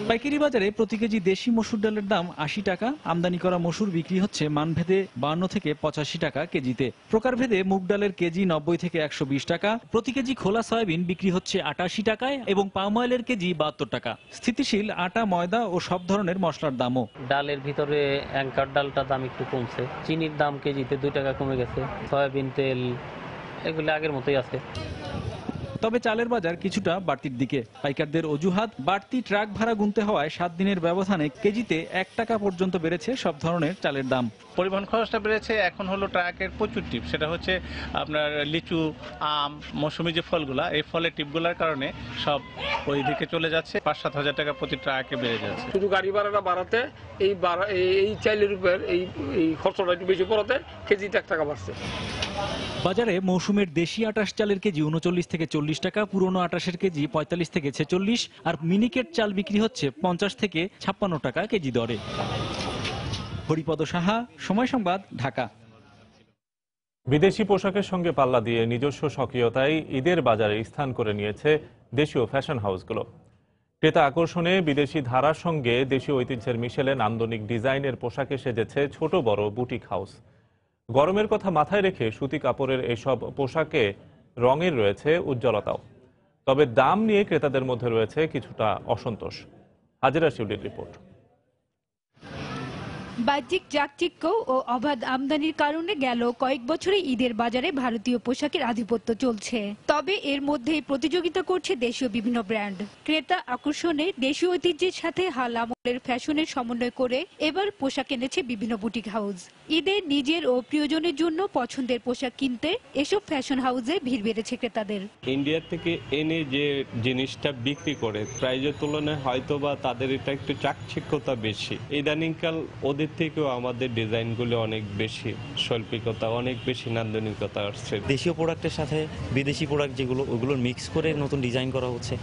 পাইকারি বাজারে প্রতি কেজি দেশি মসুর ডালের দাম 80 টাকা। আমদানি করা মসুর বিক্রি হচ্ছে মানভেদে 52 থেকে 85 টাকা কেজিতে। প্রকারভেদে মুগ ডালের কেজি 90 থেকে 120 টাকা। প্রতি কেজি খোলা সয়াবিন বিক্রি হচ্ছে 88 টাকায় এবং পাম অয়েলের কেজি 72 টাকা। স্থিতিশীল আটা, ময়দা ও সব ধরনের মশলার দামও। ডালের ভিতরে অ্যাঙ্কার ডালটার দাম একটু কমছে, চিনির দাম কেজিতে 2 টাকা কমে গেছে, সয়াবিন তেল এগুলো আগের মতোই আছে। তবে চালের বাজার কিছুটা বাড়তির দিকে। পাইকারদের অজুহাত, বাড়তি ট্রাক ভাড়া গুনতে হওয়ায় 7 দিনের ব্যবধানে কেজিতে 1 টাকা পর্যন্ত বেড়েছে সব ধরনের চালের দাম। পরিবহন খরচটা বেড়েছে। এখন হলো ট্রাকের প্রচুর টিপ, সেটা হচ্ছে আপনার লিচু, আম, মৌসুমি যে ফলগুলা, এই ফলের টিপগুলোর কারণে সব ওই দিকে চলে যাচ্ছে। 5-7 হাজার টাকা প্রতি ট্রাকে বেড়ে যাচ্ছে। শুধু গাড়ি ভাড়াটা বাড়াতে এই চাইলের উপর এই খরচটা একটু বেশি পড়াতে কেজিতে 1 টাকা বাড়ছে। বাজারে মৌসুমের দেশি আটাশ চালের কেজি 39 থেকে 40 টাকা, পুরনো আটাশের কেজি 45 থেকে 46, আর মিনিকেট চাল বিক্রি হচ্ছে 50 থেকে 56 টাকা কেজি দরে। হরিপদ সাহা, সময় সংবাদ, ঢাকা। বিদেশি পোশাকের সঙ্গে পাল্লা দিয়ে নিজস্ব স্বকীয়তায় ঈদের বাজারে স্থান করে নিয়েছে দেশীয় ফ্যাশন হাউসগুলো। ক্রেতা আকর্ষণে বিদেশি ধারার সঙ্গে দেশীয় ঐতিহ্যের মিশেলে নান্দনিক ডিজাইনের পোশাকে সেজেছে ছোট বড় বুটিক হাউস। গরমের কথা মাথায় রেখে সুতি কাপড়ের এসব পোশাকে রঙের রয়েছে উজ্জ্বলতাও, তবে দাম নিয়ে ক্রেতাদের মধ্যে রয়েছে কিছুটা অসন্তোষ। হাজিরা শিউলির রিপোর্ট। বাহ্যিক চাকচিক্য ও অবাধ আমদানির কারণে গেল কয়েক বছরে ঈদের বাজারে ভারতীয় পোশাকের আধিপত্য চলছে। তবে এর মধ্যেই প্রতিযোগিতা করছে দেশীয় বিভিন্ন ব্র্যান্ড। ক্রেতা আকর্ষণে দেশীয় ঐতিহ্যের সাথে হাল আমলের ফ্যাশনের সমন্বয় করে এবার পোশাক এনেছে বিভিন্ন বুটিক হাউস। ঈদে নিজের ও প্রিয়জনের জন্য পছন্দের পোশাক কিনতে এসব ফ্যাশন হাউসে ভিড় বেড়েছে ক্রেতাদের। ইন্ডিয়া থেকে এনে যে জিনিসটা বিক্রি করে প্রাইজের তুলনায় হয়তো বা তাদের এটা একটু চাকচিক্যতা বেশি। ইদানিংকাল ওদের থেকেও আমাদের ডিজাইনগুলো অনেক বেশি শৈল্পিকতা, অনেক বেশি নান্দনিকতা আসছে। দেশীয় প্রোডাক্টের সাথে বিদেশি প্রোডাক্ট যেগুলো, ওগুলো মিক্স করে নতুন ডিজাইন করা হচ্ছে,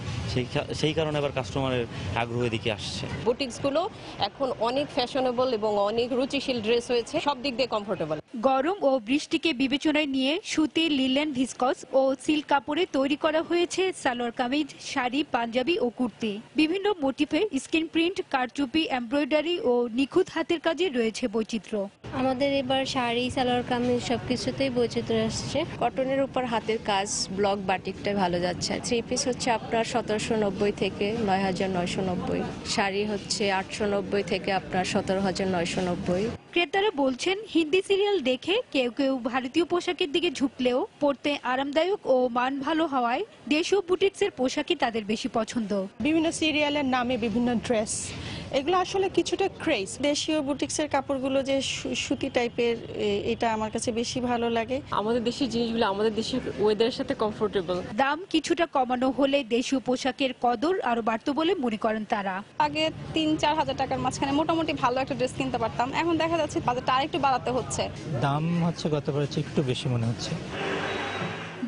সেই কারণে আবার কাস্টমারের আগ্রহ এদিকে আসছে। বুটিক্সগুলো এখন অনেক ফ্যাশনেবল এবং অনেক রুচিশীল ড্রেস হয়েছে, সব দিক দিয়ে কমফোর্টেবল। গরম ও বৃষ্টিকে বিবেচনায় নিয়ে সুতি, লিলেন, ভিসকস ও সিল্ক কাপড়ে তৈরি করা হয়েছে সালোয়ার কামিজ, শাড়ি, পাঞ্জাবি ও কুর্তি। বিভিন্ন মোটিফে স্ক্রিন প্রিন্ট, কারচুপি, এমব্রয়ডারি ও নিখুঁত হাতের কাজে রয়েছে বৈচিত্র্য। আমাদের এবার শাড়ি, সালোয়ার কামিজ সবকিছুতেই বৈচিত্র্য আসছে। কটনের উপর হাতের কাজ, ব্লক বাটিকটা ভালো যাচ্ছে। 3 পিস হচ্ছে আপনার 1790 থেকে 9990, শাড়ি হচ্ছে 890 থেকে আপনার 17990। ক্রেতারা বলছেন হিন্দি সিরিয়াল দেখে কেউ কেউ ভারতীয় পোশাকের দিকে ঝুঁকলেও পরতে আরামদায়ক ও মান ভালো হওয়ায় দেশীয় বুটিক্সের পোশাকই তাদের বেশি পছন্দ। বিভিন্ন সিরিয়ালের নামে বিভিন্ন ড্রেস, এগুলো আসলে কিছুটা ক্রেজ। দেশীয় বুটিক্সের কাপড়গুলো যে সুতি টাইপের, এটা আমার কাছে বেশি ভালো লাগে। আমাদের দেশের জিনিসগুলো আমাদের দেশের ওয়েদারের সাথে কমফোর্টেবল। দাম কিছুটা কমানো হলে দেশীয় পোশাকের কদর আরো বাড়ত বলে মনে করেন তারা। আগে ৩-৪ হাজার টাকার মাঝখানে মোটামুটি ভালো একটা ড্রেস কিনতে পারতাম, এখন দেখা যাচ্ছে বাজারটা আরেকটু বাড়াতে হচ্ছে। দাম হচ্ছে গতবার একটু বেশি মনে হচ্ছে।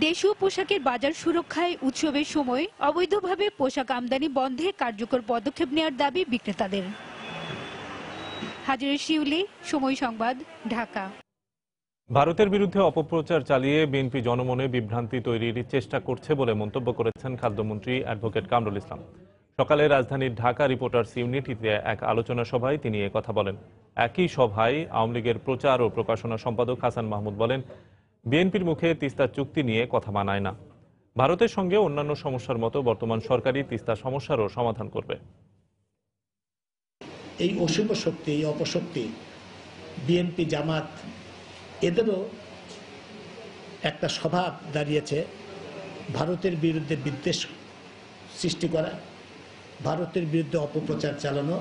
দেশীয় পোশাকের বাজার সুরক্ষায় উৎসবের সময় অবৈধভাবে পোশাক আমদানি বন্ধে কার্যকর পদক্ষেপ নেওয়ার দাবি বিক্রেতাদের। হাজিরা শিউলি, সময় সংবাদ, ঢাকা। ভারতের বিরুদ্ধে অপপ্রচার চালিয়ে বিএনপি জনমনে বিভ্রান্তি তৈরির চেষ্টা করছে বলে মন্তব্য করেছেন খাদ্যমন্ত্রী অ্যাডভোকেট কামরুল ইসলাম। সকালে রাজধানীর ঢাকা রিপোর্টার্স ইউনিটিতে এক আলোচনা সভায় তিনি কথা বলেন। একই সভায় আওয়ামী লীগের প্রচার ও প্রকাশনা সম্পাদক হাসান মাহমুদ বলেন, বিএনপির মুখে তিস্তা চুক্তি নিয়ে কথা মানায় না। ভারতের সঙ্গে অন্যান্য সমস্যার মতো বর্তমান সরকারই তিস্তা সমস্যারও সমাধান করবে। এই অশুভ শক্তি, এই অপশক্তি, বিএনপি, জামাত, এদেরও একটা স্বভাব দাঁড়িয়েছে ভারতের বিরুদ্ধে বিদ্বেষ সৃষ্টি করা, ভারতের বিরুদ্ধে অপপ্রচার চালানো।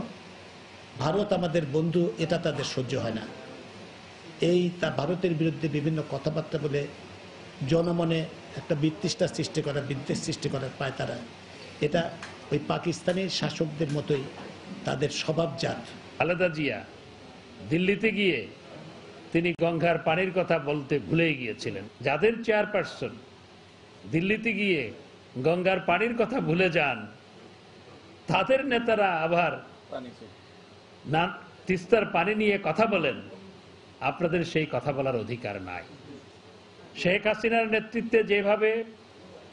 ভারত আমাদের বন্ধু, এটা তাদের সহ্য হয় না। ভারতের বিরুদ্ধে বিভিন্ন কথাবার্তা বলে জনমনে একটা বিতৃষ্ণা সৃষ্টি করা, বিদ্বেষ সৃষ্টি করার পায় তারা। এটা ওই পাকিস্তানি শাসকদের মতোই তাদের স্বভাবজাত। খালেদা জিয়া দিল্লিতে গিয়ে তিনি গঙ্গার পানির কথা বলতে ভুলেই গিয়েছিলেন। যাদের চেয়ারপারসন দিল্লিতে গিয়ে গঙ্গার পানির কথা ভুলে যান, তাদের নেতারা আবার না তিস্তার পানি নিয়ে কথা বলেন। আপনাদের সেই কথা বলার অধিকার নাই। শেখ হাসিনার নেতৃত্বে যেভাবে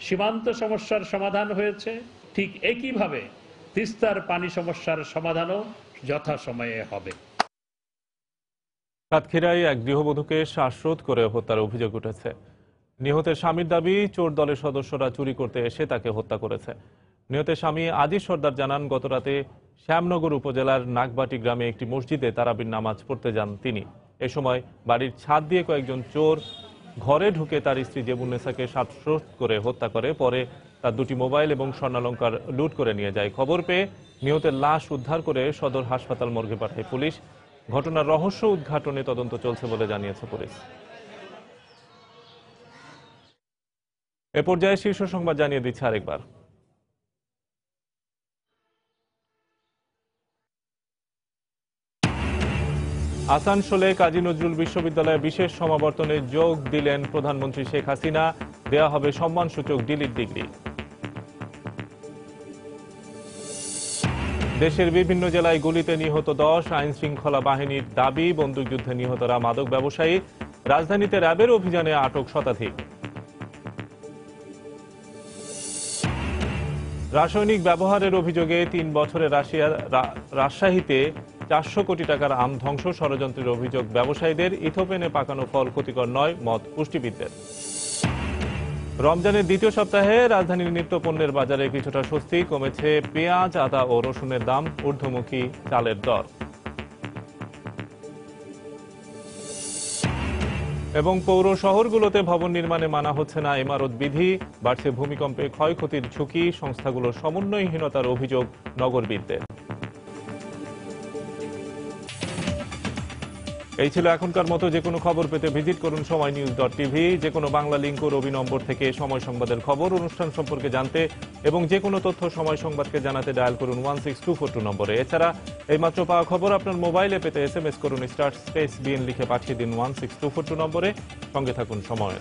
সীমান্ত সমস্যার সমাধান হয়েছে, ঠিক একইভাবে তিস্তার পানি সমস্যার সমাধানও যথাসময়ে হবে। সাতক্ষীরায় এক গৃহবধূকে শ্বাসরোধ করে হত্যার অভিযোগ উঠেছে। নিহতের স্বামীর দাবি, চোর দলের সদস্যরা চুরি করতে এসে তাকে হত্যা করেছে। নিহতের স্বামী আজিজ সর্দার জানান, গতরাতে শ্যামনগর উপজেলার নাগবাটি গ্রামে একটি মসজিদে তারাবির নামাজ পড়তে যান তিনি। এ সময় বাড়ির ছাদ দিয়ে কয়েকজন চোর ঘরে ঢুকে তার স্ত্রী জেবুন্নেসাকে শ্বাসরোধ করে হত্যা করে। পরে তার 2টি মোবাইল এবং স্বর্ণালংকার লুট করে নিয়ে যায়। খবর পেয়ে নিহতের লাশ উদ্ধার করে সদর হাসপাতাল মর্গে পাঠায় পুলিশ। ঘটনার রহস্য উদ্ঘাটনে তদন্ত চলছে বলে জানিয়েছে পুলিশ। এ পর্যায়ে শীর্ষ সংবাদ জানিয়ে দিচ্ছে আরেকবার। আসানসোলে কাজী নজরুল বিশ্ববিদ্যালয়ে বিশেষ সমাবর্তনে যোগ দিলেন প্রধানমন্ত্রী শেখ হাসিনা। দেয়া হবে সম্মানসূচক ডিলিট ডিগ্রি। দেশের বিভিন্ন জেলায় গুলিতে নিহত 10, আইন শৃঙ্খলা বাহিনীর দাবি বন্দুকযুদ্ধে নিহতরা মাদক ব্যবসায়ী। রাজধানীতে র্যাবের অভিযানে আটক শতাধিক। রাসায়নিক ব্যবহারের অভিযোগে 3 বছরে রাজশাহীতে 400 কোটি টাকার আম ধ্বংস, ষড়যন্ত্রের অভিযোগ ব্যবসায়ীদের। ইথোপেনে পাকানো ফল ক্ষতিকর নয়, মত পুষ্টিবিদদের। রমজানের দ্বিতীয় সপ্তাহে রাজধানীর নিত্যপণ্যের বাজারে কিছুটা স্বস্তি, কমেছে পেঁয়াজ, আদা ও রসুনের দাম, ঊর্ধ্বমুখী চালের দর। এবং পৌর শহরগুলোতে ভবন নির্মাণে মানা হচ্ছে না ইমারত বিধি, বাড়ছে ভূমিকম্পে ক্ষয়ক্ষতির ঝুঁকি, সংস্থাগুলোর সমন্বয়হীনতার অভিযোগ নগরবিদদের। এই ছিল এখনকার মতো। যে কোনো খবর পেতে ভিজিট করুন সময়নিউজ.tv। যে কোনো বাংলা লিঙ্ক ও রবি নম্বর থেকে সময় সংবাদের খবর, অনুষ্ঠান সম্পর্কে জানতে এবং যে কোনো তথ্য সময় সংবাদকে জানাতে ডায়াল করুন 16242 নম্বরে। এছাড়া এইমাত্র পাওয়া খবর আপনার মোবাইলে পেতে SMS করুন *BN লিখে পাঠিয়ে দিন 16242 নম্বরে। সঙ্গে থাকুন সময়।